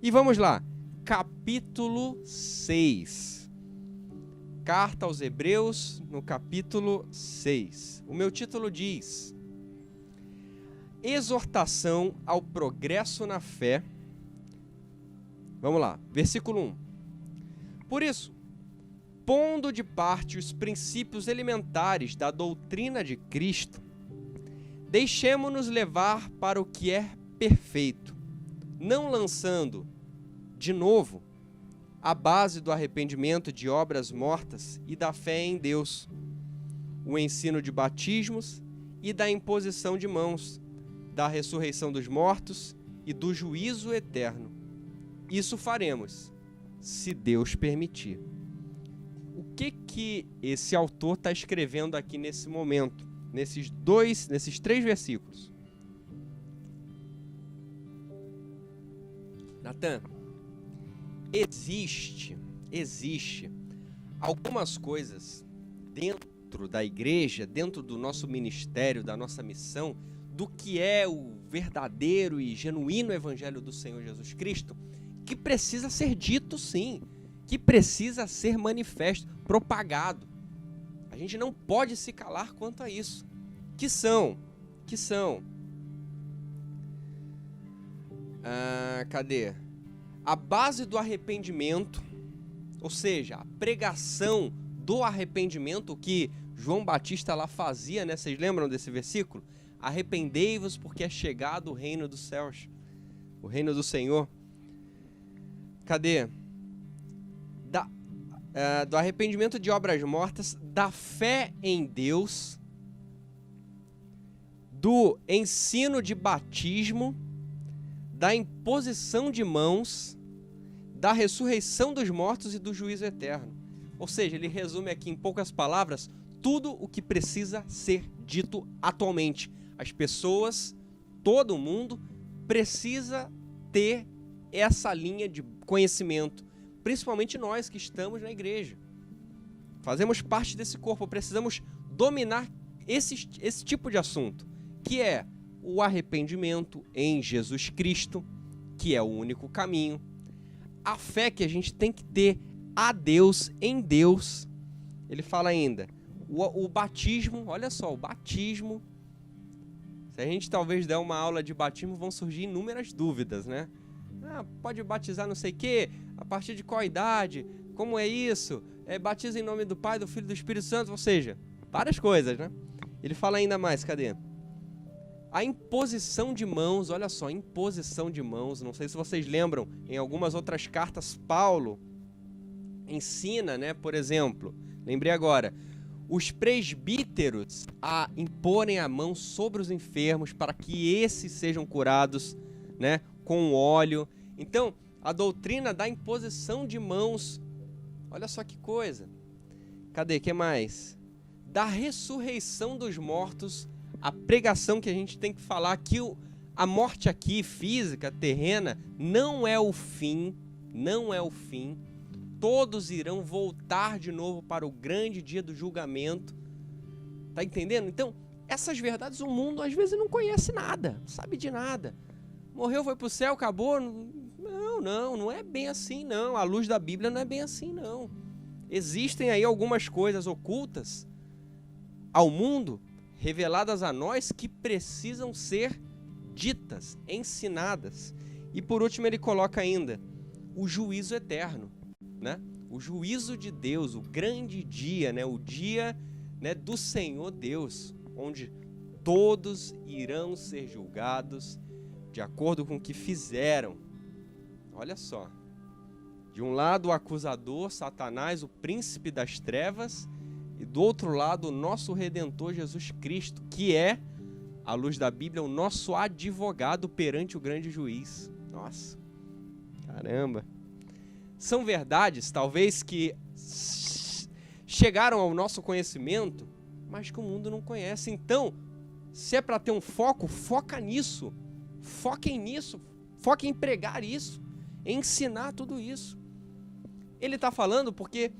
E vamos lá, capítulo 6. Carta aos Hebreus, no capítulo 6. O meu título diz: Exortação ao progresso na fé. Vamos lá, versículo 1. Por isso, pondo de parte os princípios elementares da doutrina de Cristo, deixemo-nos levar para o que é perfeito, não lançando, de novo, a base do arrependimento de obras mortas e da fé em Deus, o ensino de batismos e da imposição de mãos, da ressurreição dos mortos e do juízo eterno. Isso faremos, se Deus permitir. O que esse autor está escrevendo aqui nesse momento, nesses 3 versículos? Natan, existe algumas coisas dentro da igreja, dentro do nosso ministério, da nossa missão, do que é o verdadeiro e genuíno evangelho do Senhor Jesus Cristo, que precisa ser dito sim, que precisa ser manifesto, propagado. A gente não pode se calar quanto a isso. Que são? Cadê? A base do arrependimento, ou seja, a pregação do arrependimento que João Batista lá fazia, né? Vocês lembram desse versículo? Arrependei-vos porque é chegado o reino dos céus, o reino do Senhor. Cadê? Do arrependimento de obras mortas, da fé em Deus, do ensino de batismo, da imposição de mãos, da ressurreição dos mortos e do juízo eterno. Ou seja, ele resume aqui em poucas palavras tudo o que precisa ser dito atualmente. As pessoas, todo mundo, precisa ter essa linha de conhecimento, principalmente nós que estamos na igreja. Fazemos parte desse corpo, precisamos dominar esse tipo de assunto, que é o arrependimento em Jesus Cristo, que é o único caminho, a fé que a gente tem que ter a Deus, em Deus. Ele fala ainda, o batismo, olha só, o batismo. Se a gente talvez der uma aula de batismo, vão surgir inúmeras dúvidas, né? Pode batizar não sei o quê, a partir de qual idade, como é isso? Batiza em nome do Pai, do Filho e do Espírito Santo, ou seja, várias coisas, né? Ele fala ainda mais, cadê? A imposição de mãos, olha só, imposição de mãos, não sei se vocês lembram, em algumas outras cartas, Paulo ensina, né, por exemplo, lembrei agora, os presbíteros a imporem a mão sobre os enfermos para que esses sejam curados, né, com óleo. Então, a doutrina da imposição de mãos, olha só que coisa. Cadê? Que mais? Da ressurreição dos mortos, a pregação que a gente tem que falar que a morte aqui, física, terrena, não é o fim, não é o fim. Todos irão voltar de novo para o grande dia do julgamento. Tá entendendo? Então, essas verdades o mundo às vezes não conhece nada, não sabe de nada. Morreu, foi pro céu, acabou. Não é bem assim, não. A luz da Bíblia não é bem assim, não. Existem aí algumas coisas ocultas ao mundo, reveladas a nós, que precisam ser ditas, ensinadas. E por último ele coloca ainda o juízo eterno, né? O juízo de Deus, o grande dia, né? O dia, né, do Senhor Deus, onde todos irão ser julgados de acordo com o que fizeram. Olha só, de um lado o acusador, Satanás, o príncipe das trevas, e do outro lado o nosso Redentor Jesus Cristo, que é, à luz da Bíblia, o nosso advogado perante o grande juiz. Nossa, caramba! São verdades, talvez, que chegaram ao nosso conhecimento, mas que o mundo não conhece. Então, se é para ter um foco, foca nisso. Foquem nisso, foquem em pregar isso, em ensinar tudo isso. Ele está falando porque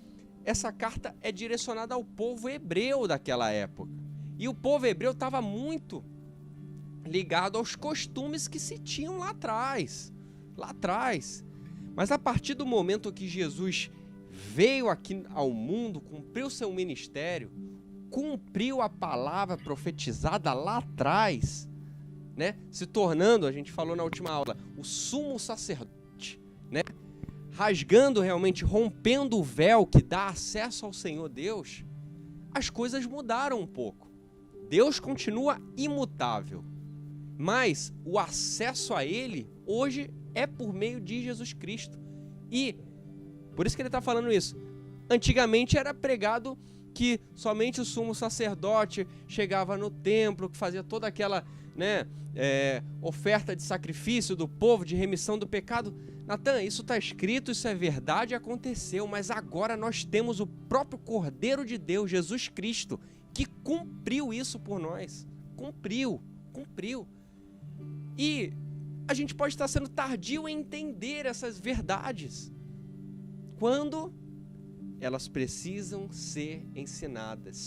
essa carta é direcionada ao povo hebreu daquela época. E o povo hebreu estava muito ligado aos costumes que se tinham lá atrás. Lá atrás. Mas a partir do momento que Jesus veio aqui ao mundo, cumpriu seu ministério, cumpriu a palavra profetizada lá atrás, né? Se tornando, a gente falou na última aula, o sumo sacerdote, né? Rasgando realmente, rompendo o véu que dá acesso ao Senhor Deus, as coisas mudaram um pouco. Deus continua imutável, mas o acesso a Ele hoje é por meio de Jesus Cristo. E por isso que ele está falando isso. Antigamente era pregado que somente o sumo sacerdote chegava no templo, que fazia toda aquela, né, oferta de sacrifício do povo, de remissão do pecado. Natan, isso está escrito, isso é verdade, aconteceu, mas agora nós temos o próprio Cordeiro de Deus, Jesus Cristo, que cumpriu isso por nós. Cumpriu. E a gente pode estar sendo tardio em entender essas verdades, quando elas precisam ser ensinadas,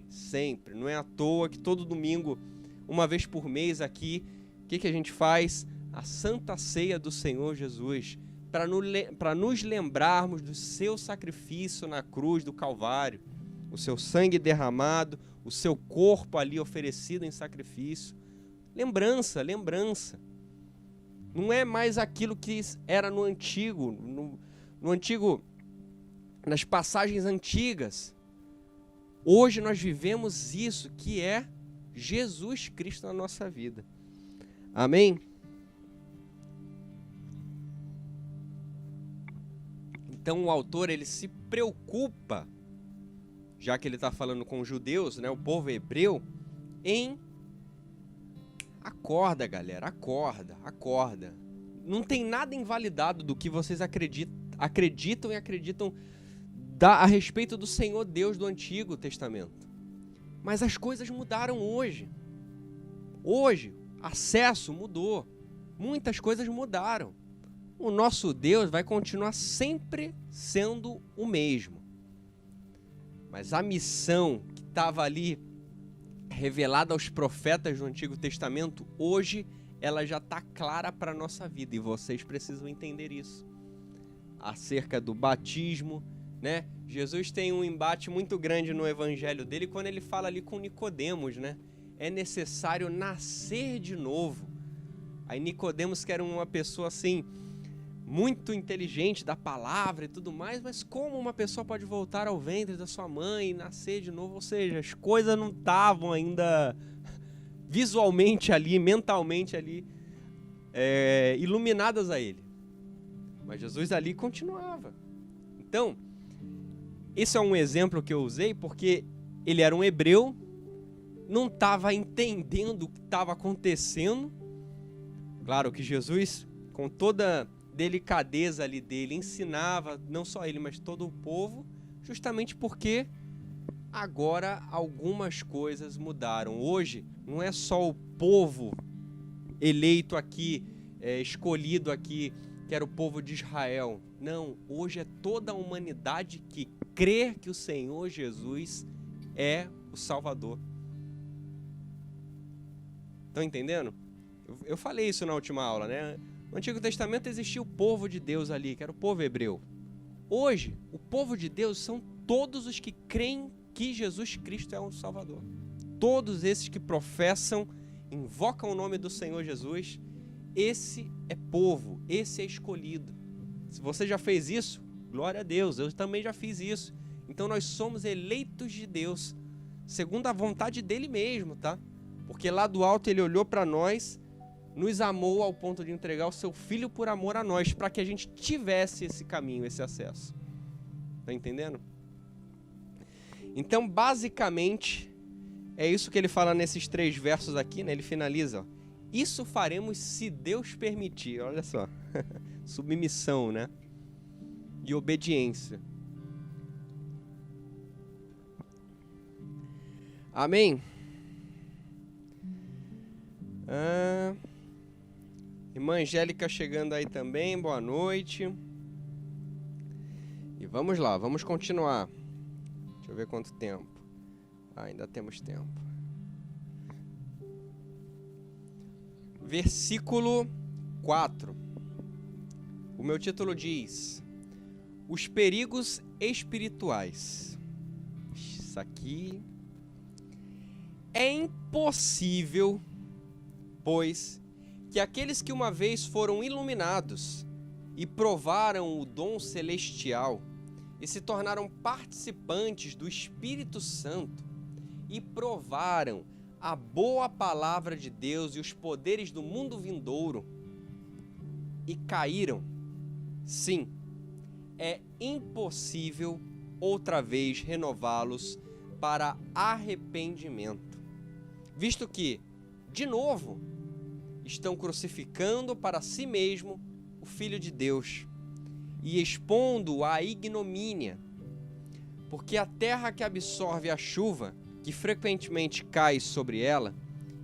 sempre. Não é à toa que todo domingo, uma vez por mês aqui, o que a gente faz? A Santa Ceia do Senhor Jesus, para nos lembrarmos do seu sacrifício na cruz do Calvário, o seu sangue derramado, o seu corpo ali oferecido em sacrifício. Lembrança. Não é mais aquilo que era no antigo, no antigo, nas passagens antigas. Hoje nós vivemos isso, que é Jesus Cristo na nossa vida. Amém? Então o autor, ele se preocupa, já que ele está falando com os judeus, né, o povo hebreu, em acorda, galera, acorda. Não tem nada invalidado do que vocês acreditam a respeito do Senhor Deus do Antigo Testamento. Mas as coisas mudaram hoje. Hoje, acesso mudou. Muitas coisas mudaram. O nosso Deus vai continuar sempre sendo o mesmo. Mas a missão que estava ali revelada aos profetas do Antigo Testamento, hoje ela já está clara para a nossa vida. E vocês precisam entender isso. Acerca do batismo, né? Jesus tem um embate muito grande no evangelho dele quando ele fala ali com Nicodemos, né? É necessário nascer de novo. Aí Nicodemos, que era uma pessoa assim, muito inteligente da palavra e tudo mais, mas como uma pessoa pode voltar ao ventre da sua mãe e nascer de novo? Ou seja, as coisas não estavam ainda visualmente ali, mentalmente ali, iluminadas a ele. Mas Jesus ali continuava. Então, esse é um exemplo que eu usei porque ele era um hebreu, não estava entendendo o que estava acontecendo. Claro que Jesus, com toda delicadeza ali dele, ensinava, não só ele, mas todo o povo, justamente porque agora algumas coisas mudaram. Hoje, não é só o povo eleito aqui, escolhido aqui, que era o povo de Israel. Não, hoje é toda a humanidade que crê que o Senhor Jesus é o Salvador. Estão entendendo? Eu falei isso na última aula, né? No Antigo Testamento existia o povo de Deus ali, que era o povo hebreu. Hoje, o povo de Deus são todos os que creem que Jesus Cristo é o Salvador. Todos esses que professam, invocam o nome do Senhor Jesus, esse é povo, esse é escolhido. Se você já fez isso, glória a Deus, eu também já fiz isso. Então nós somos eleitos de Deus, segundo a vontade dele mesmo, tá? Porque lá do alto ele olhou para nós, nos amou ao ponto de entregar o seu filho por amor a nós, para que a gente tivesse esse caminho, esse acesso. Tá entendendo? Então, basicamente, é isso que ele fala nesses 3 versos aqui, né? Ele finaliza, ó. Isso faremos se Deus permitir. Olha só. Submissão, né? E obediência. Amém? Irmã Angélica chegando aí também, boa noite. E vamos lá, vamos continuar. Deixa eu ver quanto tempo. Ainda temos tempo. Versículo 4. O meu título diz: Os perigos espirituais. Isso aqui é impossível, pois, que aqueles que uma vez foram iluminados e provaram o dom celestial e se tornaram participantes do Espírito Santo e provaram a boa palavra de Deus e os poderes do mundo vindouro e caíram, sim, é impossível outra vez renová-los para arrependimento, visto que, de novo, estão crucificando para si mesmo o Filho de Deus e expondo-o à ignomínia, porque a terra que absorve a chuva, que frequentemente cai sobre ela,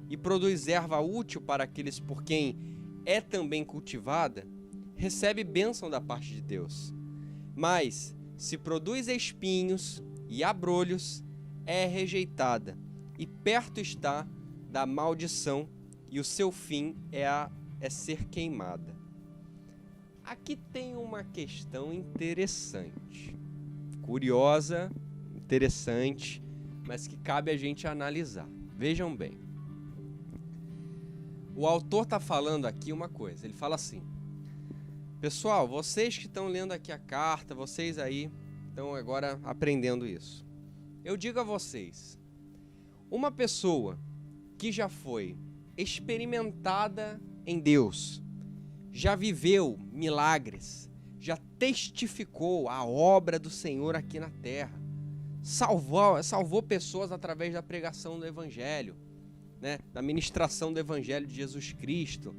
e produz erva útil para aqueles por quem é também cultivada, recebe bênção da parte de Deus. Mas, se produz espinhos e abrolhos, é rejeitada, e perto está da maldição, e o seu fim é ser queimada. Aqui tem uma questão interessante, curiosa, interessante, mas que cabe a gente analisar. Vejam bem. O autor está falando aqui uma coisa, ele fala assim: pessoal, vocês que estão lendo aqui a carta, vocês aí estão agora aprendendo isso. Eu digo a vocês, uma pessoa que já foi experimentada em Deus, já viveu milagres, já testificou a obra do Senhor aqui na terra, salvou pessoas através da pregação do Evangelho, né, da ministração do Evangelho de Jesus Cristo,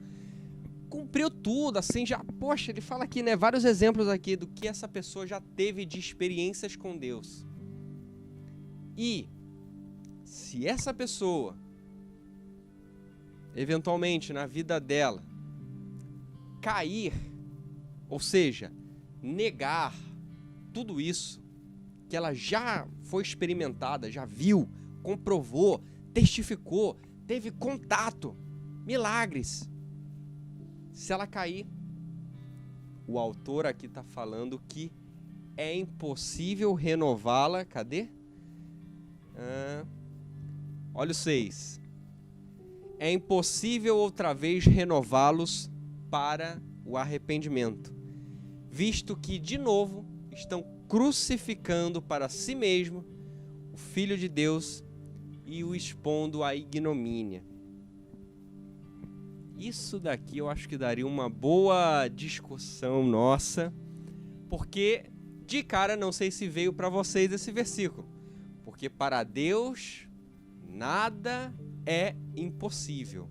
cumpriu tudo, assim, já, poxa, ele fala aqui, né, vários exemplos aqui do que essa pessoa já teve de experiências com Deus. E se essa pessoa, eventualmente na vida dela, cair, ou seja, negar tudo isso que ela já foi experimentada, já viu, comprovou, testificou, teve contato, milagres, se ela cair, o autor aqui está falando que é impossível renová-la. Cadê? Olha o 6. É impossível outra vez renová-los para o arrependimento, visto que, de novo, estão crucificando para si mesmo o Filho de Deus e o expondo à ignomínia. Isso daqui eu acho que daria uma boa discussão nossa, porque de cara não sei se veio para vocês esse versículo, porque para Deus nada é impossível.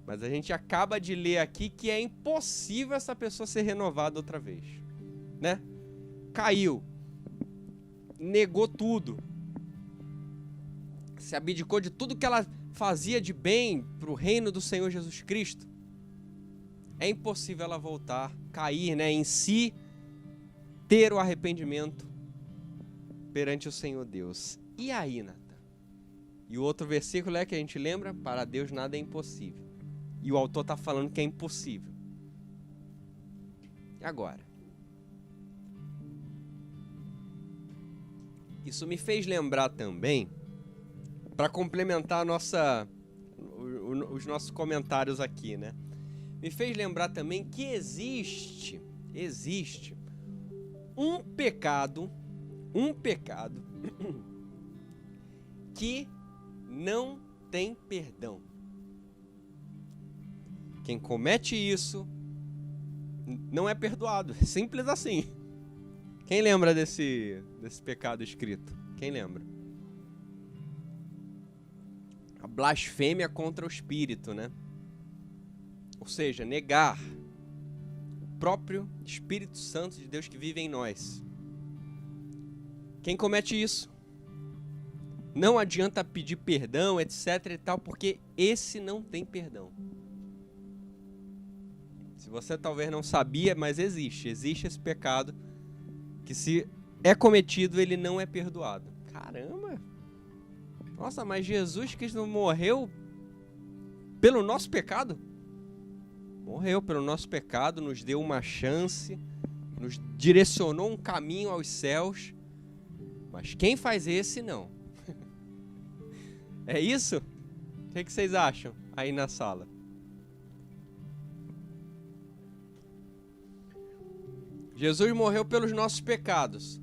Mas a gente acaba de ler aqui que é impossível essa pessoa ser renovada outra vez, né? Caiu, negou tudo, se abdicou de tudo que ela fazia de bem para o reino do Senhor Jesus Cristo. É impossível ela voltar, cair, né, em si, ter o arrependimento perante o Senhor Deus. E aí, Natan? E o outro versículo é que a gente lembra: para Deus nada é impossível. E o autor está falando que é impossível. E agora? Isso me fez lembrar também, para complementar os nossos comentários aqui, né? Me fez lembrar também que existe um pecado que não tem perdão. Quem comete isso não é perdoado. Simples assim. Quem lembra desse pecado escrito? Quem lembra? A blasfêmia contra o Espírito, né? Ou seja, negar o próprio Espírito Santo de Deus que vive em nós. Quem comete isso? Não adianta pedir perdão, etc e tal, porque esse não tem perdão. Se você talvez não sabia, mas existe esse pecado que, se é cometido, ele não é perdoado. Caramba! Nossa, mas Jesus Cristo morreu pelo nosso pecado? Morreu pelo nosso pecado, nos deu uma chance, nos direcionou um caminho aos céus. Mas quem faz esse, não. É isso? O que vocês acham aí na sala? Jesus morreu pelos nossos pecados.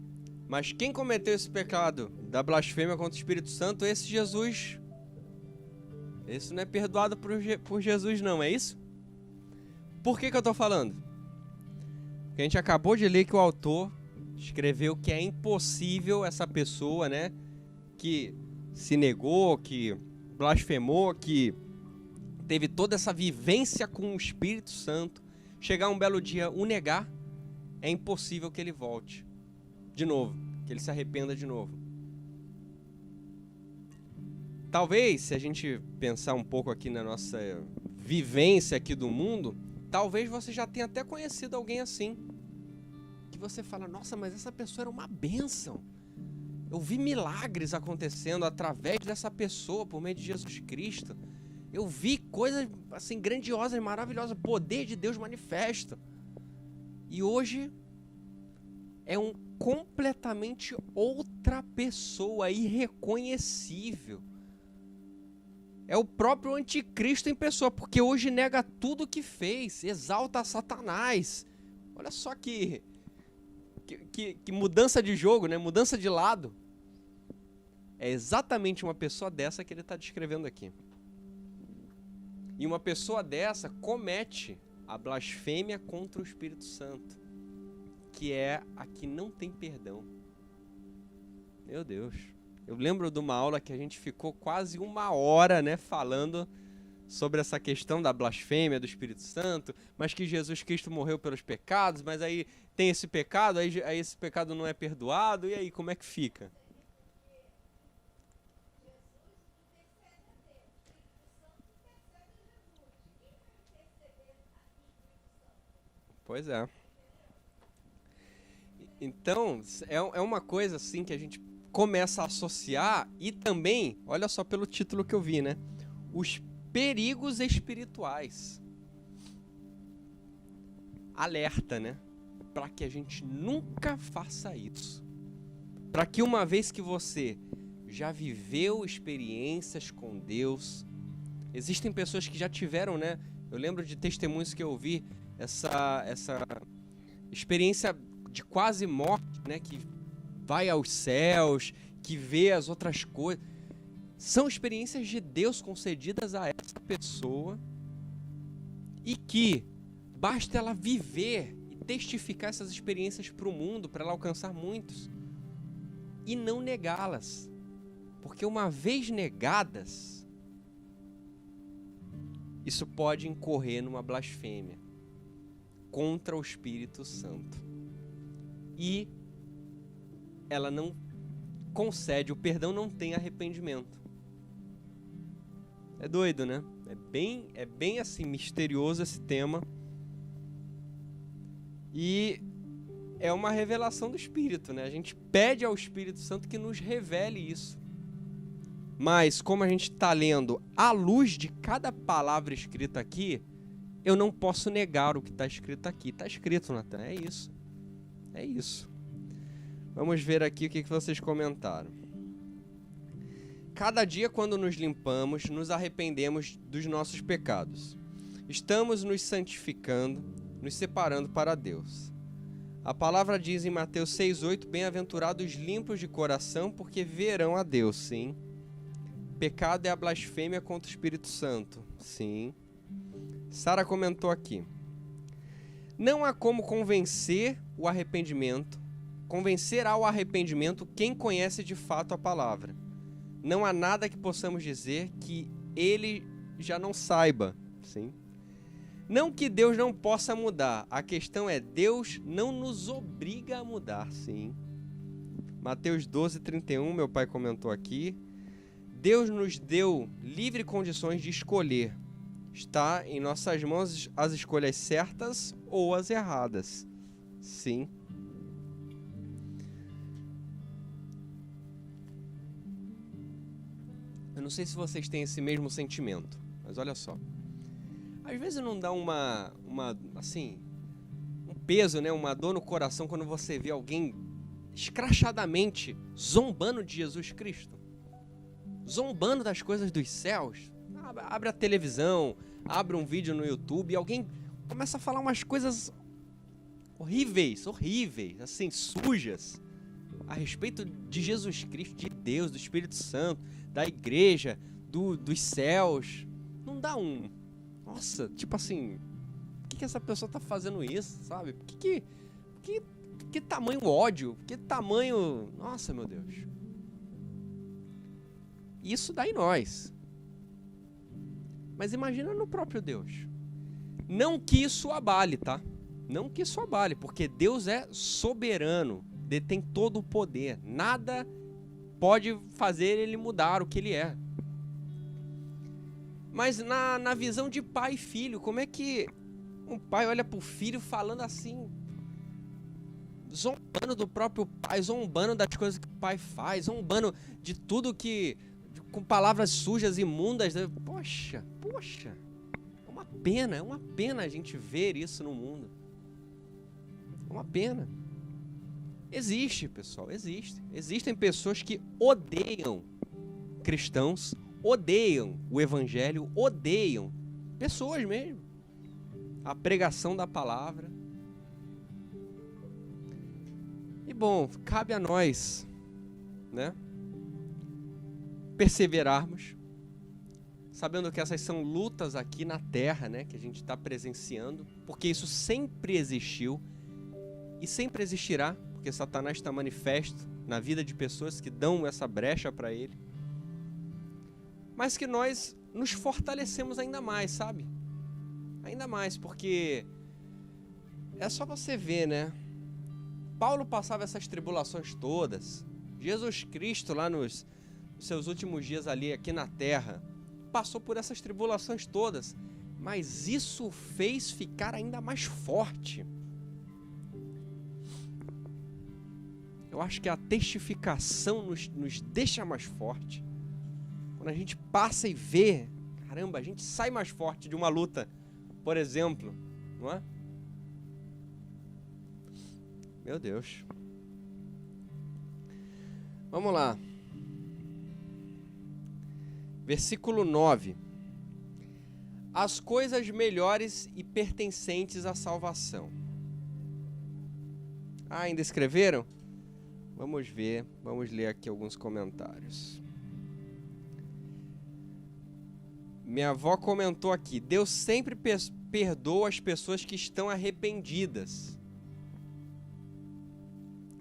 Mas quem cometeu esse pecado da blasfêmia contra o Espírito Santo, esse Jesus, esse não é perdoado por Jesus não, é isso? Por que eu estou falando? Porque a gente acabou de ler que o autor escreveu que é impossível essa pessoa, né, que se negou, que blasfemou, que teve toda essa vivência com o Espírito Santo, chegar um belo dia o negar, é impossível que ele volte de novo, que ele se arrependa de novo. Talvez, se a gente pensar um pouco aqui na nossa vivência aqui do mundo, talvez você já tenha até conhecido alguém assim, que você fala, nossa, mas essa pessoa era uma bênção. Eu vi milagres acontecendo através dessa pessoa, por meio de Jesus Cristo. Eu vi coisas assim grandiosas, maravilhosas, poder de Deus manifesto. E hoje é completamente outra pessoa, irreconhecível. É o próprio anticristo em pessoa, porque hoje nega tudo que fez, exalta Satanás. Olha só que mudança de jogo, né? Mudança de lado. É exatamente uma pessoa dessa que ele está descrevendo aqui. E uma pessoa dessa comete a blasfêmia contra o Espírito Santo, que é a que não tem perdão. Meu Deus. Eu lembro de uma aula que a gente ficou quase 1 hora, né, falando sobre essa questão da blasfêmia do Espírito Santo, mas que Jesus Cristo morreu pelos pecados, mas aí tem esse pecado, aí esse pecado não é perdoado, e aí como é que fica? Pois é. Então, é uma coisa assim que a gente começa a associar, e também, olha só pelo título que eu vi, né? Os perigos espirituais. Alerta, né? Para que a gente nunca faça isso. Para que uma vez que você já viveu experiências com Deus, existem pessoas que já tiveram, né? Eu lembro de testemunhos que eu ouvi, essa experiência de quase morte, né? Que vai aos céus, que vê as outras coisas. São experiências de Deus concedidas a essa pessoa e que basta ela viver e testificar essas experiências para o mundo, para ela alcançar muitos e não negá-las. Porque uma vez negadas, isso pode incorrer numa blasfêmia contra o Espírito Santo. E ela não concede, o perdão não tem arrependimento. É doido, né? É bem assim, misterioso esse tema. E é uma revelação do Espírito, né? A gente pede ao Espírito Santo que nos revele isso. Mas, como a gente está lendo à luz de cada palavra escrita aqui, eu não posso negar o que está escrito aqui. Está escrito, Natan, é isso. É isso. Vamos ver aqui o que vocês comentaram. Cada dia, quando nos limpamos, nos arrependemos dos nossos pecados. Estamos nos santificando, nos separando para Deus. A palavra diz em Mateus 6,8, bem-aventurados limpos de coração, porque verão a Deus, sim. Pecado é a blasfêmia contra o Espírito Santo, sim. Sara comentou aqui. Não há como convencer ao arrependimento quem conhece de fato a palavra. Não há nada que possamos dizer que ele já não saiba, sim. Não que Deus não possa mudar, a questão é Deus não nos obriga a mudar, sim. Mateus 12:31, meu pai comentou aqui. Deus nos deu livre condições de escolher. Está em nossas mãos as escolhas certas ou as erradas, sim. Eu não sei se vocês têm esse mesmo sentimento, mas olha só. Às vezes não dá assim, um peso, né? Uma dor no coração quando você vê alguém escrachadamente zombando de Jesus Cristo, zombando das coisas dos céus. Abre a televisão, abre um vídeo no YouTube e alguém começa a falar umas coisas horríveis, assim, sujas, a respeito de Jesus Cristo, de Deus, do Espírito Santo, da igreja, dos céus. Não dá nossa, tipo assim, por que essa pessoa tá fazendo isso, sabe? Que tamanho ódio, que tamanho... Nossa, meu Deus. Isso dá em nós. Mas imagina no próprio Deus. Não que isso abale, tá? Não que isso abale, porque Deus é soberano, detém todo o poder. Nada pode fazer ele mudar o que ele é. Mas na visão de pai e filho, como é que um pai olha pro filho falando assim, zombando do próprio pai, zombando das coisas que o pai faz, zombando de tudo com palavras sujas, imundas. Poxa, é uma pena a gente ver isso no mundo. É uma pena. Existe, pessoal, existe. Existem pessoas que odeiam cristãos, odeiam o evangelho, odeiam pessoas mesmo, a pregação da palavra. E bom, cabe a nós, né, perseverarmos, sabendo que essas são lutas aqui na terra, né, que a gente está presenciando, porque isso sempre existiu e sempre existirá, porque Satanás está manifesto na vida de pessoas que dão essa brecha para ele, mas que nós nos fortalecemos ainda mais, sabe? Ainda mais, porque é só você ver, né? Paulo passava essas tribulações todas. Jesus Cristo, lá nos seus últimos dias ali aqui na terra, passou por essas tribulações todas. Mas isso o fez ficar ainda mais forte. Eu acho que a testificação nos deixa mais forte. Quando a gente passa e vê, caramba, a gente sai mais forte de uma luta, por exemplo, não é? Meu Deus. Vamos lá. Versículo 9. As coisas melhores e pertencentes à salvação. Ainda escreveram? Vamos ver, vamos ler aqui alguns comentários. Minha avó comentou aqui: Deus sempre perdoa as pessoas que estão arrependidas.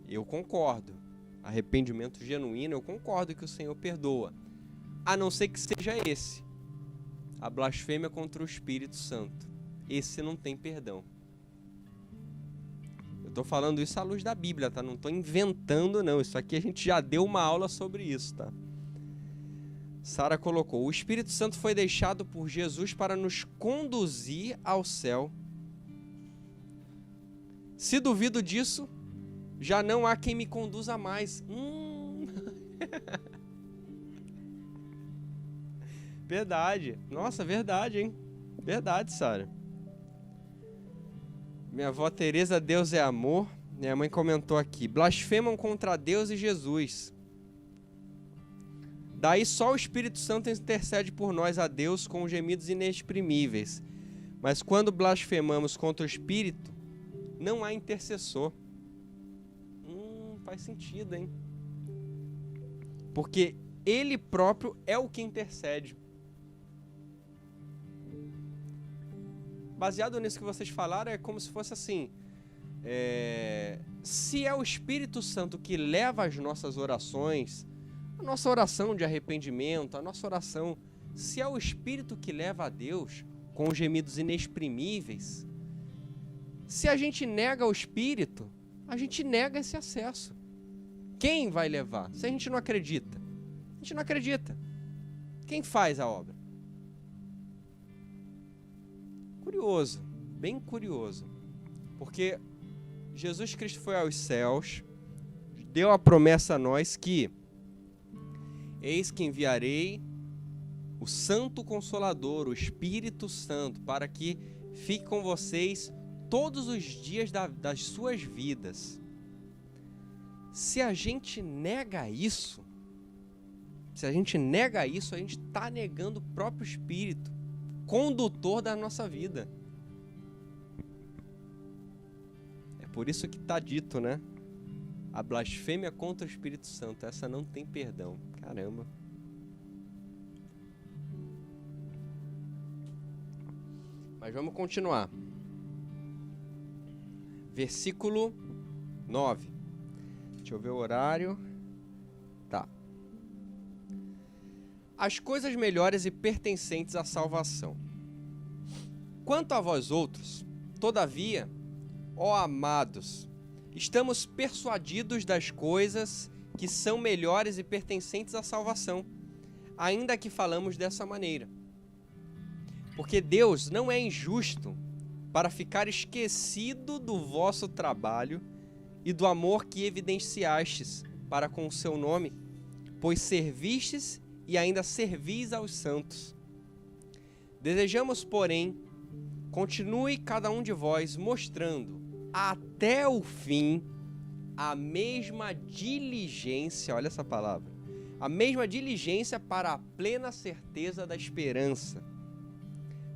Eu concordo. Arrependimento genuíno, eu concordo que o Senhor perdoa. A não ser que seja esse. A blasfêmia contra o Espírito Santo. Esse não tem perdão. Eu tô falando isso à luz da Bíblia, tá? Não tô inventando, não. Isso aqui a gente já deu uma aula sobre isso, tá? Sara colocou: o Espírito Santo foi deixado por Jesus para nos conduzir ao céu. Se duvido disso, já não há quem me conduza mais. Verdade. Nossa, verdade, hein? Verdade, Sara. Minha avó Teresa, Deus é amor. Minha mãe comentou aqui: blasfemam contra Deus e Jesus. Daí só o Espírito Santo intercede por nós a Deus com gemidos inexprimíveis. Mas quando blasfemamos contra o Espírito, não há intercessor. Faz sentido, hein? Porque ele próprio é o que intercede. Baseado nisso que vocês falaram, é como se fosse assim: se é o Espírito Santo que leva as nossas orações, a nossa oração de arrependimento, a nossa oração, se é o Espírito que leva a Deus com gemidos inexprimíveis, se a gente nega o Espírito, a gente nega esse acesso. Quem vai levar? Se a gente não acredita. A gente não acredita. Quem faz a obra? Curioso, bem curioso. Porque Jesus Cristo foi aos céus, deu a promessa a nós que: eis que enviarei o Santo Consolador, o Espírito Santo, para que fique com vocês todos os dias das suas vidas. Se a gente nega isso, a gente está negando o próprio Espírito, condutor da nossa vida. É por isso que está dito, né? A blasfêmia contra o Espírito Santo, essa não tem perdão. Caramba. Mas vamos continuar. Versículo 9. Deixa eu ver o horário. Tá. As coisas melhores e pertencentes à salvação. Quanto a vós outros, todavia, ó amados, estamos persuadidos das coisas que são melhores e pertencentes à salvação, ainda que falamos dessa maneira. Porque Deus não é injusto para ficar esquecido do vosso trabalho e do amor que evidenciastes para com o seu nome, pois servistes e ainda servis aos santos. Desejamos, porém, continue cada um de vós mostrando até o fim a mesma diligência, olha essa palavra, a mesma diligência para a plena certeza da esperança,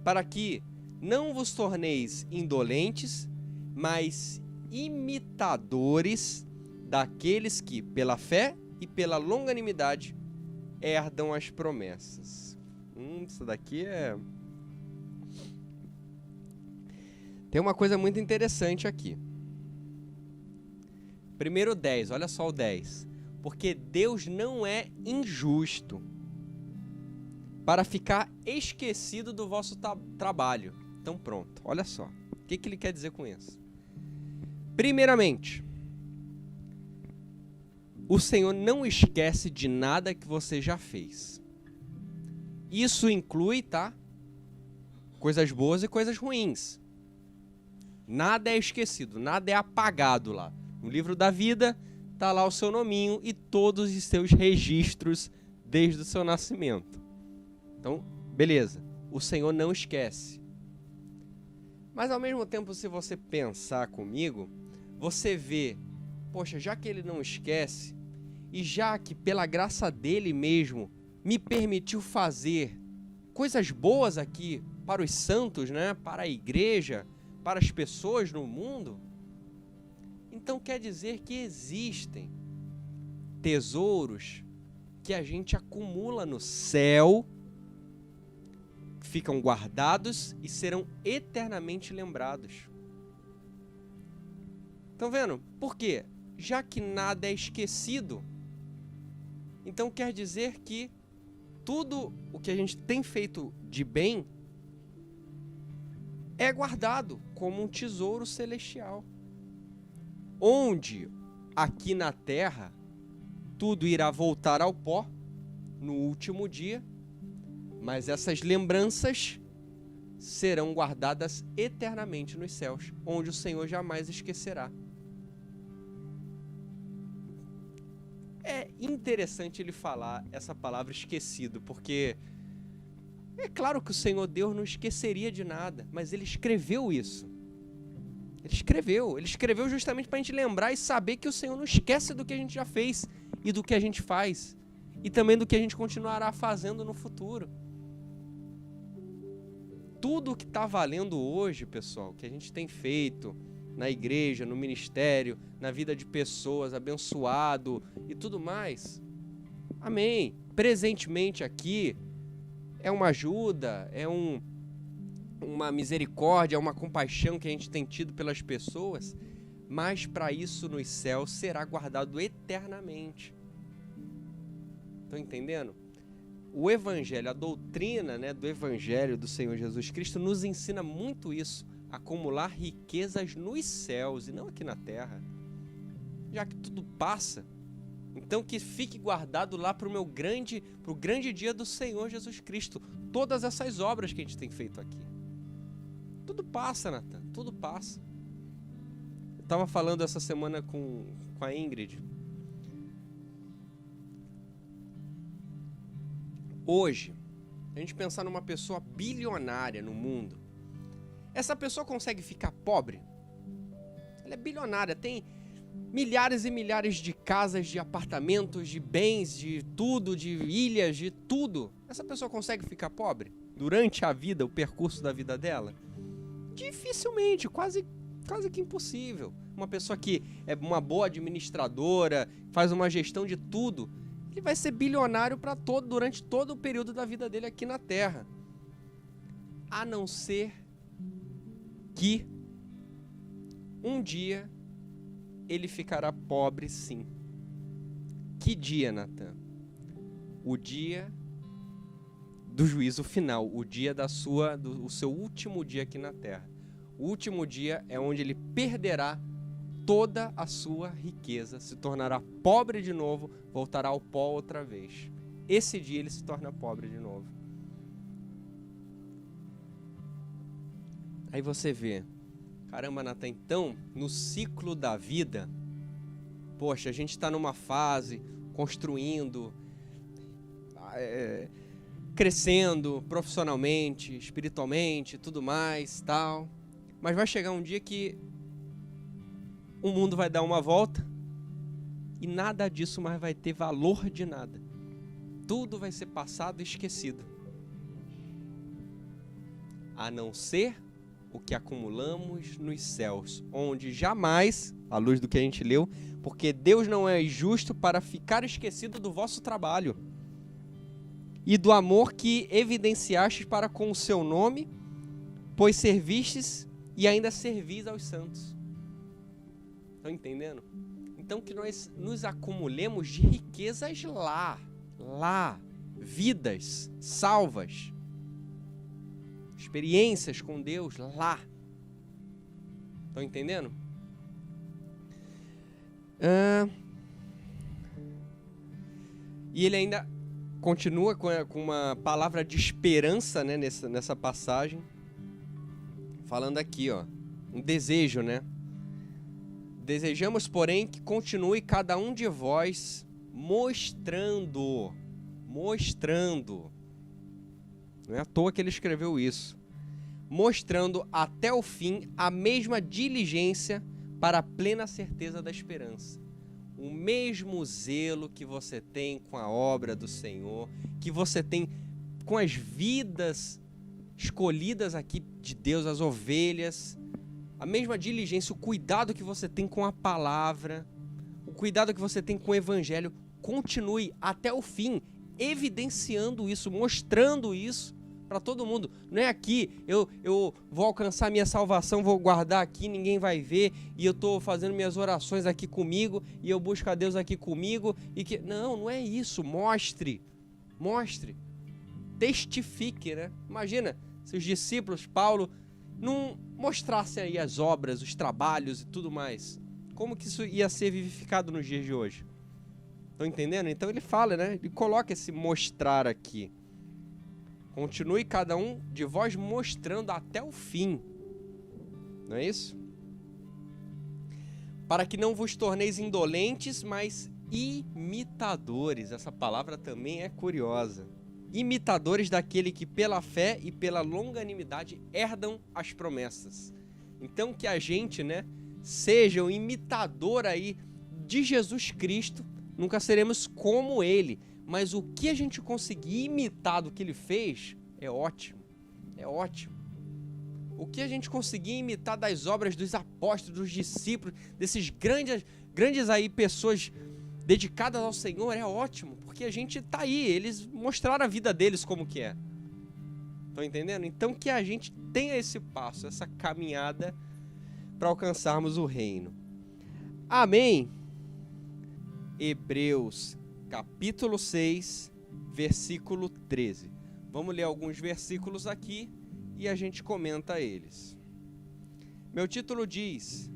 para que não vos torneis indolentes, mas imitadores daqueles que, pela fé e pela longanimidade, herdam as promessas. Isso daqui é... Tem uma coisa muito interessante aqui. Primeiro 10, olha só o 10. Porque Deus não é injusto para ficar esquecido do vosso trabalho. Então pronto, olha só. O que ele quer dizer com isso? Primeiramente, o Senhor não esquece de nada que você já fez. Isso inclui, tá? Coisas boas e coisas ruins. Nada é esquecido, nada é apagado lá. No livro da vida, tá lá o seu nominho e todos os seus registros desde o seu nascimento. Então, beleza. O Senhor não esquece. Mas ao mesmo tempo, se você pensar comigo, você vê, poxa, já que ele não esquece, e já que pela graça dele mesmo me permitiu fazer coisas boas aqui para os santos, né? Para a igreja, para as pessoas no mundo, então quer dizer que existem tesouros que a gente acumula no céu, ficam guardados e serão eternamente lembrados. Estão vendo? Por quê? Já que nada é esquecido, então quer dizer que tudo o que a gente tem feito de bem é guardado como um tesouro celestial, onde aqui na terra tudo irá voltar ao pó no último dia, mas essas lembranças serão guardadas eternamente nos céus, onde o Senhor jamais esquecerá. É interessante ele falar essa palavra esquecido, porque é claro que o Senhor Deus não esqueceria de nada, mas ele escreveu isso. Ele escreveu justamente para a gente lembrar e saber que o Senhor não esquece do que a gente já fez e do que a gente faz, e também do que a gente continuará fazendo no futuro. Tudo o que está valendo hoje, pessoal, que a gente tem feito na igreja, no ministério, na vida de pessoas, abençoado e tudo mais, amém, presentemente aqui, é uma ajuda, é uma misericórdia, é uma compaixão que a gente tem tido pelas pessoas, mas para isso nos céus será guardado eternamente. Estão entendendo? O Evangelho, a doutrina, né, do Evangelho do Senhor Jesus Cristo nos ensina muito isso, acumular riquezas nos céus e não aqui na terra, já que tudo passa. Então que fique guardado lá para o grande dia do Senhor Jesus Cristo, todas essas obras que a gente tem feito aqui. Tudo passa, Nathan, tudo passa. Eu estava falando essa semana com a Ingrid. Hoje, a gente pensar numa pessoa bilionária no mundo, essa pessoa consegue ficar pobre? Ela é bilionária, tem milhares e milhares de casas, de apartamentos, de bens, de tudo, de ilhas, de tudo. Essa pessoa consegue ficar pobre durante a vida, o percurso da vida dela? Dificilmente, quase que impossível. Uma pessoa que é uma boa administradora, faz uma gestão de tudo, ele vai ser bilionário durante todo o período da vida dele aqui na Terra. A não ser que um dia ele ficará pobre, sim. Que dia, Natan? O dia do juízo final, o dia o seu último dia aqui na Terra. O último dia é onde ele perderá toda a sua riqueza, se tornará pobre de novo, voltará ao pó outra vez. Esse dia ele se torna pobre de novo. Aí você vê, caramba, Natan, então, no ciclo da vida, poxa, a gente está numa fase, construindo, crescendo profissionalmente, espiritualmente, tudo mais, tal. Mas vai chegar um dia que o mundo vai dar uma volta e nada disso mais vai ter valor de nada. Tudo vai ser passado e esquecido. A não ser o que acumulamos nos céus, onde jamais, à luz do que a gente leu, porque Deus não é justo para ficar esquecido do vosso trabalho e do amor que evidenciastes para com o seu nome, pois servistes e ainda servis aos santos. Estão entendendo? Então que nós nos acumulemos de riquezas lá, vidas salvas, experiências com Deus lá. Estão entendendo? E ele ainda continua com uma palavra de esperança, né, nessa passagem, falando aqui, ó, um desejo, né? Desejamos, porém, que continue cada um de vós mostrando. Não é à toa que ele escreveu isso. Mostrando até o fim a mesma diligência para a plena certeza da esperança. O mesmo zelo que você tem com a obra do Senhor, que você tem com as vidas escolhidas aqui de Deus, as ovelhas, a mesma diligência, o cuidado que você tem com a palavra, o cuidado que você tem com o evangelho, continue até o fim, evidenciando isso, mostrando isso para todo mundo. Não é aqui, eu vou alcançar minha salvação, vou guardar aqui, ninguém vai ver, e eu estou fazendo minhas orações aqui comigo, e eu busco a Deus aqui comigo, e que... Não é isso, mostre, testifique, né? Imagina se os discípulos, Paulo, não mostrassem aí as obras, os trabalhos e tudo mais. Como que isso ia ser vivificado nos dias de hoje? Estão entendendo? Então ele fala, né? Ele coloca esse mostrar aqui. Continue cada um de vós mostrando até o fim. Não é isso? Para que não vos torneis indolentes, mas imitadores. Essa palavra também é curiosa. Imitadores daquele que pela fé e pela longanimidade herdam as promessas. Então que a gente, né, seja um imitador aí de Jesus Cristo. Nunca seremos como ele, mas o que a gente conseguir imitar do que ele fez é ótimo, é ótimo. O que a gente conseguir imitar das obras dos apóstolos, dos discípulos, desses grandes aí pessoas dedicadas ao Senhor, é ótimo, porque a gente tá aí, eles mostraram a vida deles como que é. Estão entendendo? Então que a gente tenha esse passo, essa caminhada para alcançarmos o reino. Amém? Hebreus, capítulo 6, versículo 13. Vamos ler alguns versículos aqui e a gente comenta eles. Meu título diz: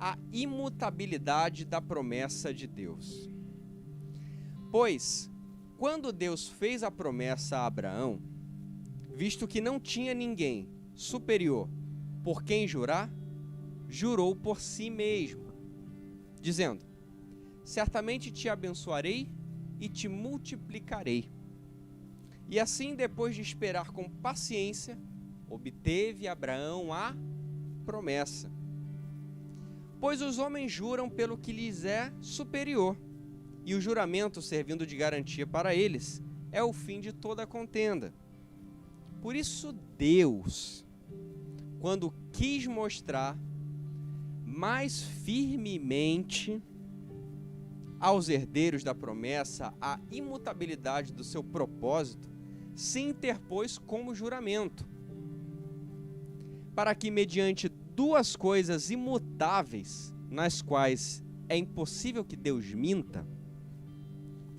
a imutabilidade da promessa de Deus. Pois, quando Deus fez a promessa a Abraão, visto que não tinha ninguém superior por quem jurar, jurou por si mesmo, dizendo: certamente te abençoarei e te multiplicarei. E assim, depois de esperar com paciência, obteve Abraão a promessa. Pois os homens juram pelo que lhes é superior, e o juramento, servindo de garantia para eles, é o fim de toda contenda. Por isso Deus, quando quis mostrar mais firmemente aos herdeiros da promessa a imutabilidade do seu propósito, se interpôs como juramento, para que, mediante duas coisas imutáveis, nas quais é impossível que Deus minta,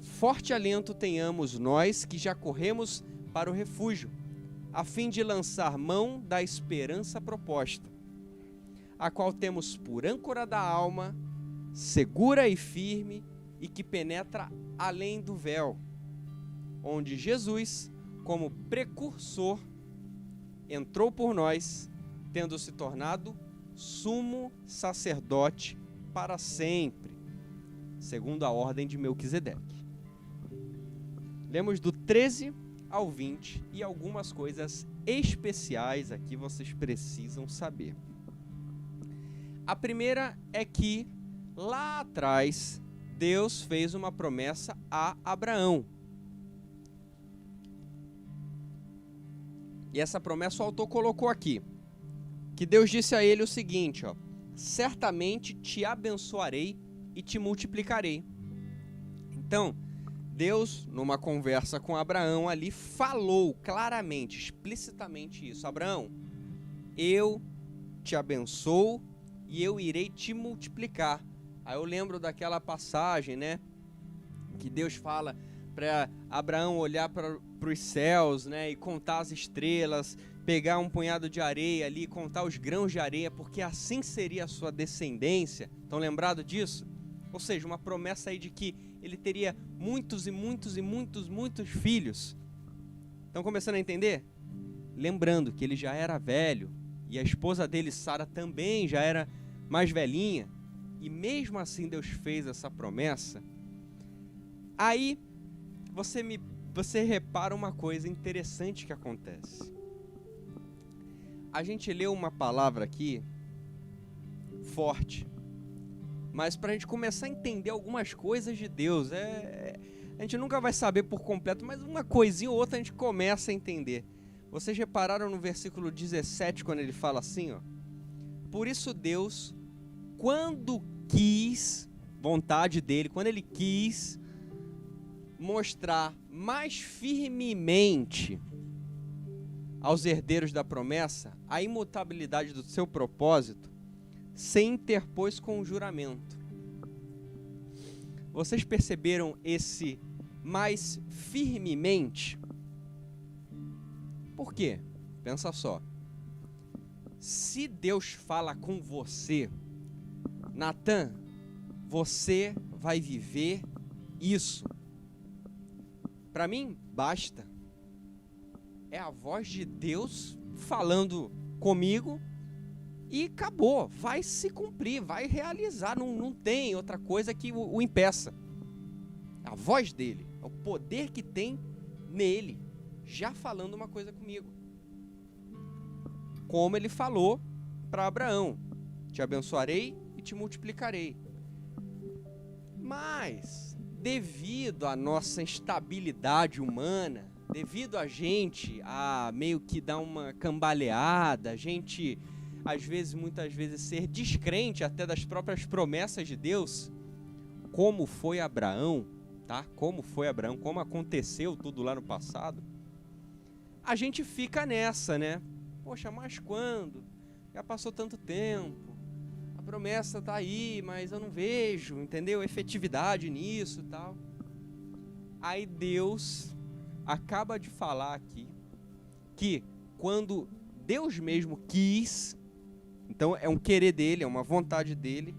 forte alento tenhamos nós que já corremos para o refúgio, a fim de lançar mão da esperança proposta, a qual temos por âncora da alma, segura e firme, e que penetra além do véu, onde Jesus, como precursor, entrou por nós, tendo se tornado sumo sacerdote para sempre, segundo a ordem de Melquisedeque. Lemos do 13 ao 20 e algumas coisas especiais aqui vocês precisam saber. A primeira é que, lá atrás, Deus fez uma promessa a Abraão. E essa promessa o autor colocou aqui, que Deus disse a ele o seguinte, certamente te abençoarei e te multiplicarei. Então, Deus, numa conversa com Abraão ali, falou claramente, explicitamente isso. Abraão, eu te abençoo e eu irei te multiplicar. Aí eu lembro daquela passagem, né, que Deus fala para Abraão olhar para os céus, né, e contar as estrelas, pegar um punhado de areia ali, contar os grãos de areia, porque assim seria a sua descendência. Estão lembrados disso? Ou seja, uma promessa aí de que ele teria muitos e muitos e muitos, muitos filhos. Estão começando a entender? Lembrando que ele já era velho e a esposa dele, Sara, também já era mais velhinha. E mesmo assim Deus fez essa promessa. Aí você repara uma coisa interessante que acontece. A gente leu uma palavra aqui forte, mas para a gente começar a entender algumas coisas de Deus, a gente nunca vai saber por completo, mas uma coisinha ou outra a gente começa a entender. Vocês repararam no versículo 17, quando ele fala assim, por isso Deus, quando quis, vontade dele, quando ele quis mostrar mais firmemente aos herdeiros da promessa a imutabilidade do seu propósito, se interpôs com o juramento. Vocês perceberam esse mais firmemente? Por quê? Pensa só. Se Deus fala com você, Natan, você vai viver isso. Para mim, basta. É a voz de Deus falando comigo e acabou. Vai se cumprir, vai realizar. Não tem outra coisa que o impeça. A voz dele, é o poder que tem nele, já falando uma coisa comigo. Como ele falou para Abraão: te abençoarei e te multiplicarei. Mas, devido à nossa instabilidade humana, devido a gente a meio que dar uma cambaleada, a gente, muitas vezes, ser descrente até das próprias promessas de Deus, como foi Abraão, tá? Como foi Abraão, como aconteceu tudo lá no passado, a gente fica nessa, né? Poxa, mas quando? Já passou tanto tempo, a promessa tá aí, mas eu não vejo, entendeu? Efetividade nisso e tal. Aí Deus acaba de falar aqui que quando Deus mesmo quis, então é um querer dele, é uma vontade dele,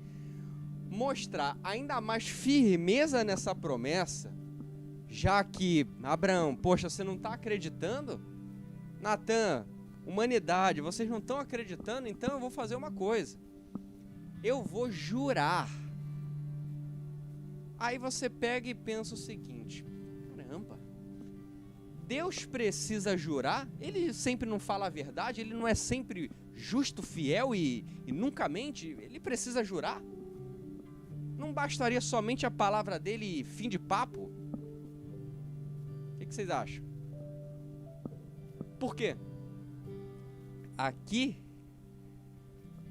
mostrar ainda mais firmeza nessa promessa, já que, Abraão, poxa, você não está acreditando? Natan, humanidade, vocês não estão acreditando? Então eu vou fazer uma coisa. Eu vou jurar. Aí você pega e pensa o seguinte: caramba, Deus precisa jurar? Ele sempre não fala a verdade? Ele não é sempre justo, fiel e nunca mente? Ele precisa jurar? Não bastaria somente a palavra dele e fim de papo? O que vocês acham? Por quê? Aqui,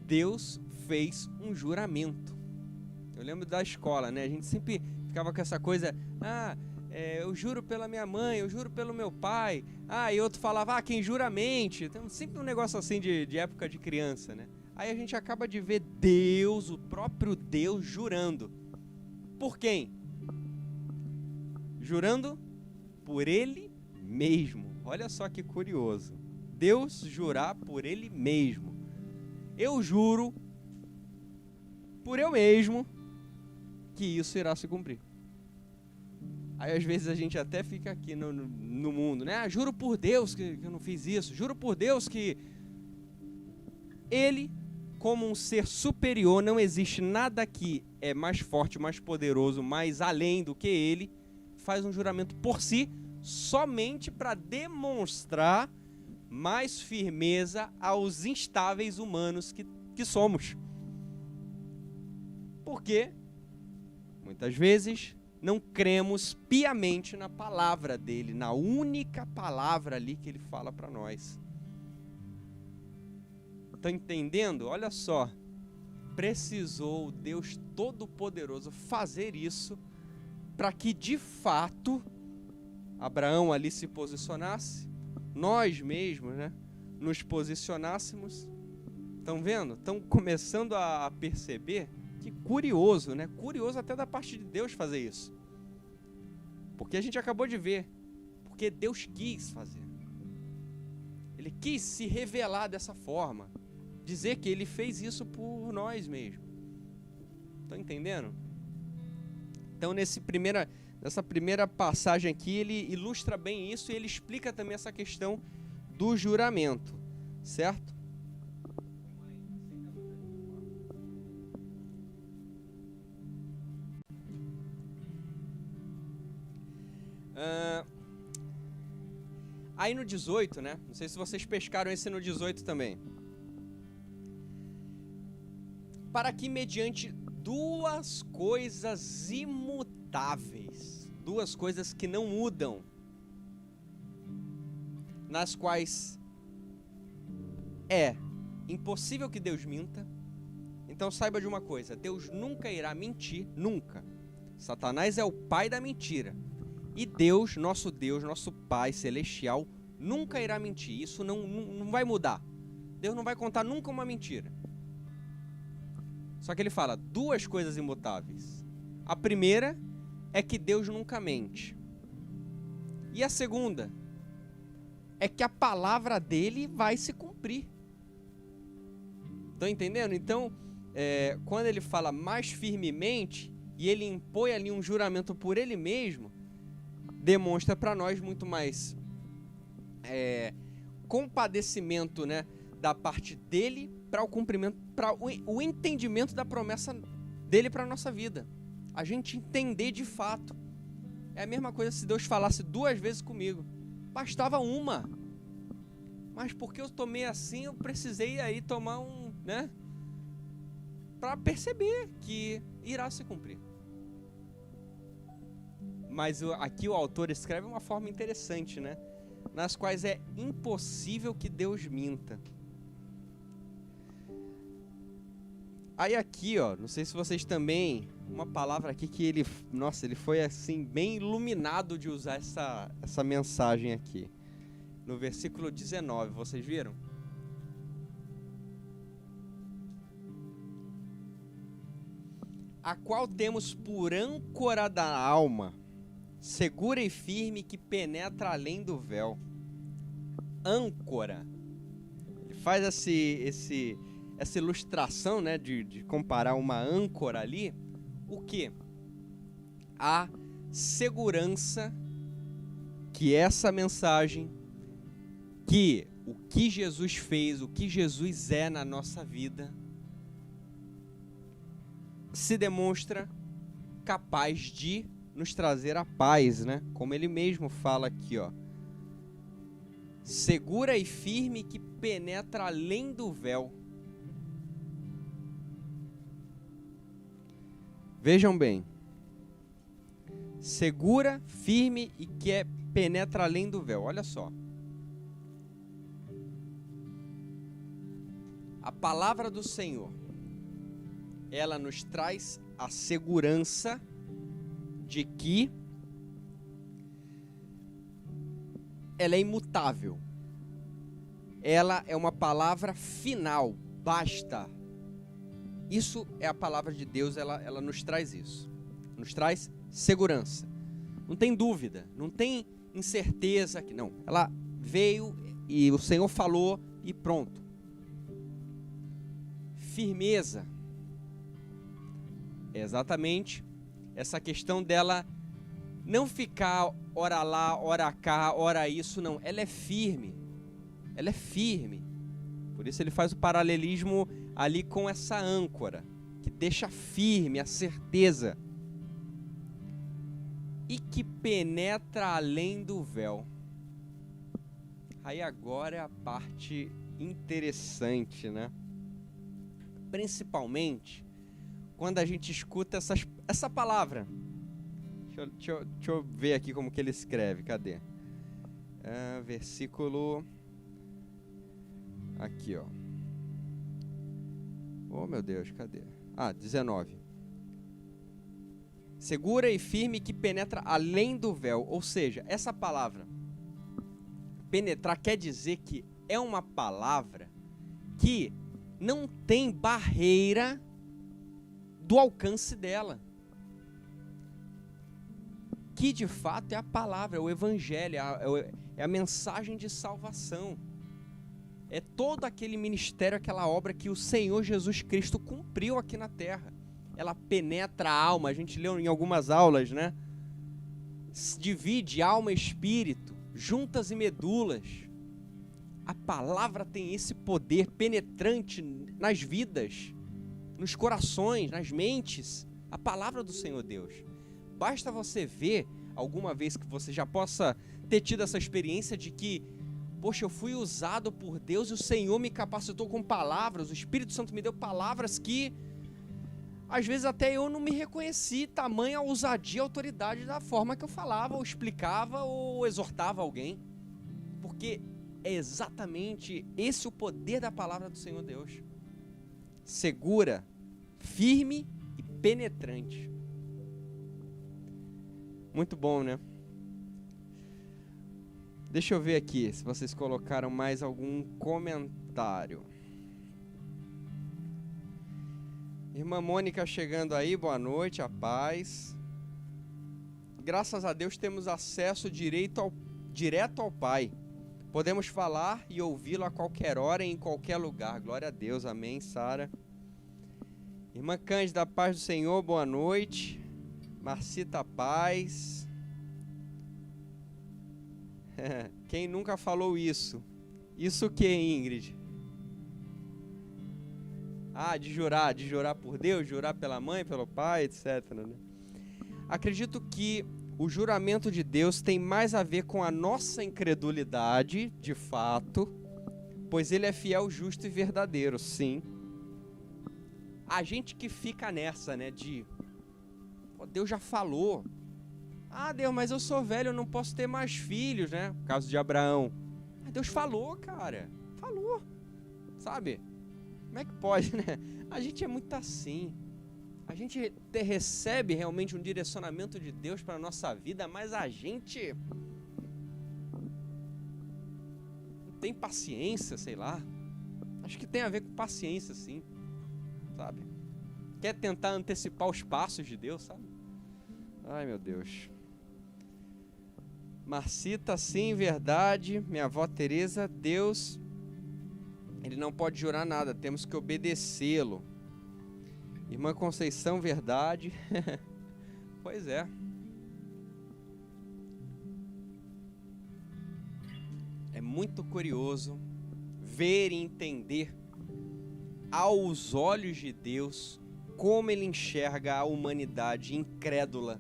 Deus fez um juramento. Eu lembro da escola, né? A gente sempre ficava com essa coisa, eu juro pela minha mãe, eu juro pelo meu pai. E outro falava, quem jura mente. Então, sempre um negócio assim de época de criança, né? Aí a gente acaba de ver Deus, o próprio Deus, jurando. Por quem? Jurando por Ele mesmo. Olha só que curioso. Deus jurar por Ele mesmo. Eu juro por eu mesmo que isso irá se cumprir. Aí às vezes a gente até fica aqui no mundo, né? Juro por Deus que eu não fiz isso. Juro por Deus que Ele, como um ser superior, não existe nada que é mais forte, mais poderoso, mais além do que Ele, faz um juramento por si, somente para demonstrar mais firmeza aos instáveis humanos que somos. Porque muitas vezes não cremos piamente na palavra dele, na única palavra ali que ele fala para nós. Estão entendendo? Olha só, precisou o Deus Todo-Poderoso fazer isso para que de fato Abraão ali se posicionasse, nós mesmos, né, nos posicionássemos. Estão vendo? Estão começando a perceber? Que curioso, né? Curioso até da parte de Deus fazer isso. Porque a gente acabou de ver. Porque Deus quis fazer. Ele quis se revelar dessa forma. Dizer que Ele fez isso por nós mesmos. Estão entendendo? Então nessa primeira passagem aqui, ele ilustra bem isso e ele explica também essa questão do juramento. Certo? Aí no 18, né? Não sei se vocês pescaram esse no 18 também. Para que mediante duas coisas imutáveis, duas coisas que não mudam, nas quais é impossível que Deus minta. Então saiba de uma coisa, Deus nunca irá mentir, nunca. Satanás é o pai da mentira. E Deus, nosso Pai Celestial, nunca irá mentir. Isso não vai mudar. Deus não vai contar nunca uma mentira. Só que ele fala duas coisas imutáveis. A primeira é que Deus nunca mente. E a segunda é que a palavra dele vai se cumprir. Estão entendendo? Então, quando ele fala mais firmemente e ele impõe ali um juramento por ele mesmo, demonstra para nós muito mais compadecimento, né, da parte dele para o cumprimento, para o entendimento da promessa dele para a nossa vida. A gente entender de fato. É a mesma coisa se Deus falasse duas vezes comigo. Bastava uma. Mas porque eu tomei assim, eu precisei aí tomar né, para perceber que irá se cumprir. Mas aqui o autor escreve de uma forma interessante, né? Nas quais é impossível que Deus minta. Aí aqui, ó, não sei se vocês também, uma palavra aqui que ele foi assim bem iluminado de usar essa mensagem aqui. No versículo 19, vocês viram? A qual temos por âncora da alma, segura e firme, que penetra além do véu. Âncora. Ele faz essa ilustração, né, de comparar uma âncora ali. O quê? A segurança que essa mensagem, que o que Jesus fez, o que Jesus é na nossa vida, se demonstra capaz de nos trazer a paz, né? Como ele mesmo fala aqui, ó. segura e firme que penetra além do véu. Vejam bem. Segura, firme e que penetra além do véu. Olha só. A palavra do Senhor, ela nos traz a segurança de que ela é imutável. Ela é uma palavra final, basta. Isso é a palavra de Deus, ela nos traz isso. Nos traz segurança. Não tem dúvida, não tem incerteza que não. Ela veio e o Senhor falou e pronto. Firmeza. É exatamente essa questão dela não ficar ora lá, ora cá, ora isso, não. Ela é firme. Ela é firme. Por isso ele faz o paralelismo ali com essa âncora, que deixa firme a certeza. E que penetra além do véu. Aí agora é a parte interessante, né? Principalmente quando a gente escuta essa palavra. Deixa eu ver aqui como que ele escreve. Cadê? Versículo... Aqui, ó. Oh, meu Deus, cadê? 19. Segura e firme que penetra além do véu. Ou seja, essa palavra penetrar quer dizer que é uma palavra que não tem barreira do alcance dela. Que de fato é a palavra, é o evangelho, é a mensagem de salvação. É todo aquele ministério, aquela obra que o Senhor Jesus Cristo cumpriu aqui na terra. Ela penetra a alma, a gente leu em algumas aulas, né? Divide alma e espírito, juntas e medulas. A palavra tem esse poder penetrante nas vidas, nos corações, nas mentes. A palavra do Senhor Deus. Basta você ver, alguma vez que você já possa ter tido essa experiência de que, poxa, eu fui usado por Deus e o Senhor me capacitou com palavras, o Espírito Santo me deu palavras que, às vezes até eu não me reconheci, tamanha ousadia e autoridade da forma que eu falava, ou explicava, ou exortava alguém. Porque é exatamente esse o poder da palavra do Senhor Deus. Segura, firme e penetrante. Muito bom, né? Deixa eu ver aqui se vocês colocaram mais algum comentário. Irmã Mônica chegando aí, boa noite, a paz. Graças a Deus temos acesso direto ao Pai. Podemos falar e ouvi-lo a qualquer hora e em qualquer lugar. Glória a Deus, amém, Sara. Irmã Cândida, paz do Senhor, boa noite. Marcita, paz. Quem nunca falou isso? Isso o que, Ingrid? De jurar por Deus, jurar pela mãe, pelo pai, etc. Né? Acredito que o juramento de Deus tem mais a ver com a nossa incredulidade, de fato, pois ele é fiel, justo e verdadeiro, sim. A gente que fica nessa, né, de Deus já falou. Deus, mas eu sou velho, eu não posso ter mais filhos, né? No caso de Abraão. Deus falou, cara. Falou. Sabe? Como é que pode, né? A gente é muito assim. A gente recebe realmente um direcionamento de Deus para a nossa vida, mas a gente não tem paciência, sei lá. Acho que tem a ver com paciência, sim. Sabe? Quer tentar antecipar os passos de Deus, sabe? Ai, meu Deus. Marcita, sim, verdade. Minha avó Teresa, Deus, ele não pode jurar nada, temos que obedecê-lo. Irmã Conceição, verdade. Pois é. É muito curioso ver e entender aos olhos de Deus como ele enxerga a humanidade incrédula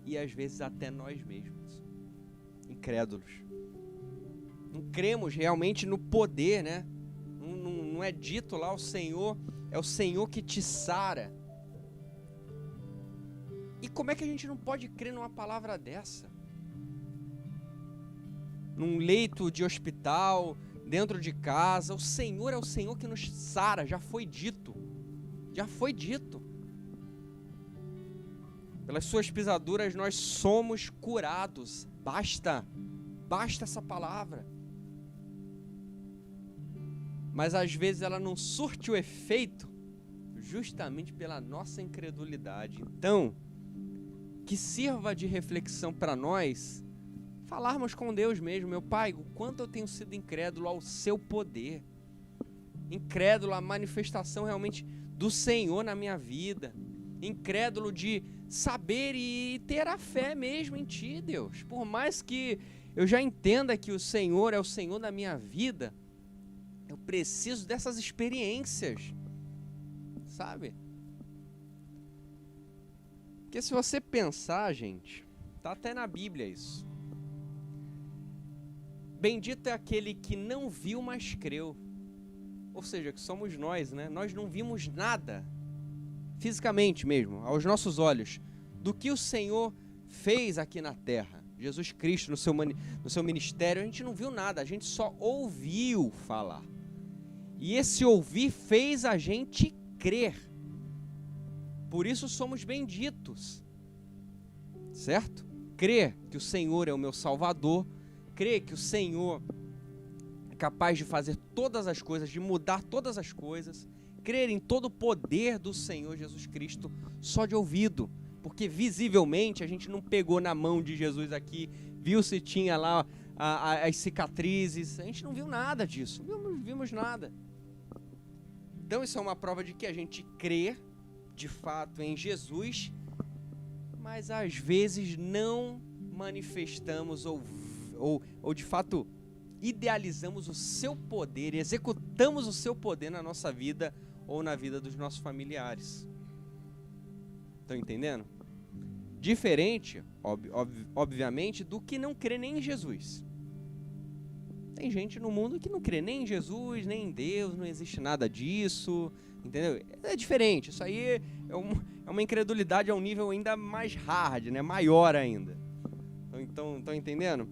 e às vezes até nós mesmos, incrédulos. Não cremos realmente no poder, né? Não é dito lá o Senhor, é o Senhor que te sara. E como é que a gente não pode crer numa palavra dessa? Num leito de hospital, dentro de casa, o Senhor é o Senhor que nos sara, já foi dito. Já foi dito. Pelas suas pisaduras nós somos curados. Basta essa palavra. Mas às vezes ela não surte o efeito justamente pela nossa incredulidade. Então, que sirva de reflexão para nós falarmos com Deus mesmo. Meu Pai, o quanto eu tenho sido incrédulo ao seu poder, incrédulo à manifestação realmente do Senhor na minha vida, incrédulo de saber e ter a fé mesmo em Ti, Deus. Por mais que eu já entenda que o Senhor é o Senhor da minha vida, eu preciso dessas experiências, sabe? Porque se você pensar, gente, tá até na Bíblia isso. Bendito é aquele que não viu, mas creu. Ou seja, que somos nós, né? Nós não vimos nada, fisicamente mesmo, aos nossos olhos, do que o Senhor fez aqui na terra. Jesus Cristo no seu ministério, a gente não viu nada, a gente só ouviu falar. E esse ouvir fez a gente crer. Por isso somos benditos, certo? Crer que o Senhor é o meu Salvador, crer que o Senhor é capaz de fazer todas as coisas, de mudar todas as coisas, crer em todo o poder do Senhor Jesus Cristo só de ouvido, porque visivelmente a gente não pegou na mão de Jesus aqui, viu se tinha lá as cicatrizes, a gente não viu nada disso, não vimos nada. Então isso é uma prova de que a gente crê de fato em Jesus, mas às vezes não manifestamos ou de fato idealizamos o seu poder, executamos o seu poder na nossa vida ou na vida dos nossos familiares. Estão entendendo? Diferente, obviamente, do que não crê nem em Jesus. Tem gente no mundo que não crê nem em Jesus, nem em Deus, não existe nada disso, entendeu? É diferente, isso aí é uma incredulidade a um nível ainda mais hard, né? Maior ainda. Então, estão entendendo?